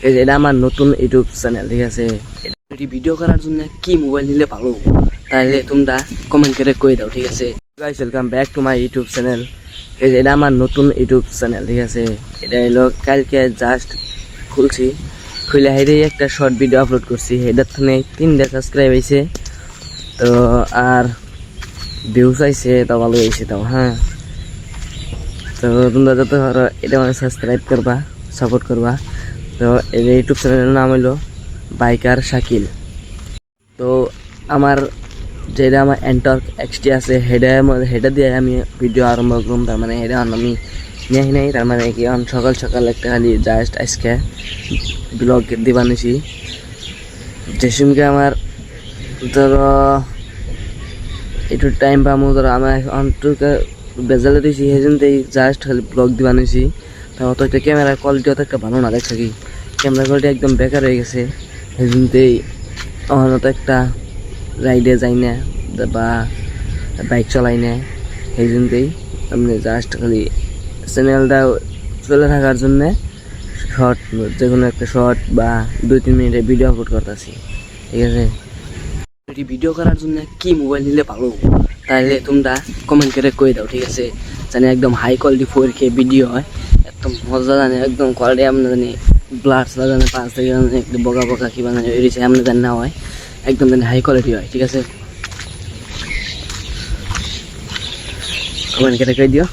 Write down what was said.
এটা আমার নতুন ইউটিউব চ্যানেল, ঠিক আছে। এটি ভিডিও করার জন্য কি মোবাইল নিলে ভালো, তাহলে তোমরা কমেন্ট করে কই দাও, ঠিক আছে। Guys, welcome back to my YouTube channel. এটা আমার নতুন ইউটিউব চ্যানেল, ঠিক আছে। এটা হলো কালকে জাস্ট খুলছি, খুলে হেরে একটা শর্ট ভিডিও আপলোড করছি। এটার থেকে 3টা সাবস্ক্রাইব হয়েছে, তো আর ভিউজ আইছে, তো ভালো হয়েছে তাও। হ্যাঁ, তো তোমরা যত পারো এটা মানে সাবস্ক্রাইব করবা, সাপোর্ট করবা। তো এই ইউটিউব চ্যানেলের নাম হলো বাইকার শাকিল। তো আমার যেটা আমার এন্টর্ক এক্সটি আছে হেডা দিয়ে আমি ভিডিও আরম্ভ করলাম। তার মানে হেডা আমি নিয়ে নাই, তার মানে কি সকাল সকাল একটা খালি জাস্ট আজকে ব্লগ দিবা নিছি। যে সঙ্গে আমার ধরো একটু টাইম পাবো, ধরো আমার অন্তকে বেজালে দিয়েছি, সেই জন্য জাস্ট খালি ব্লগ দিবা নিছি। তো অত একটা ক্যামেরার কোয়ালিটি অত একটা ভালো না, দেখছো কি ক্যামেরার কোয়ালিটি একদম বেকার হয়ে গেছে। সেই জন্যই অত একটা রাইডে যাই না বা বাইক চালাই না। সেই জন্যই আমি জাস্ট খালি চ্যানেলটা চলে থাকার জন্যে শর্ট, যে কোনো একটা শর্ট বা 2-3 মিনিটের ভিডিও আপলোড করতেছি, ঠিক আছে। এটি ভিডিও করার জন্য কি মোবাইল নিলে ভালো, তাহলে তোমরা কমেন্ট করে কই দাও, ঠিক আছে। জানি একদম হাই কোয়ালিটি 4K ভিডিও হয়, একদম মজা, জানি একদম কোয়ালিটি আমরা জানি ব্লাড জানি 5 থেকে একদম বগা বগা কি বানানি এরিছে আমরা জানি না হয়, একদম জানি হাই কোয়ালিটি হয়, ঠিক আছে। কমেন্ট করে কই দিও।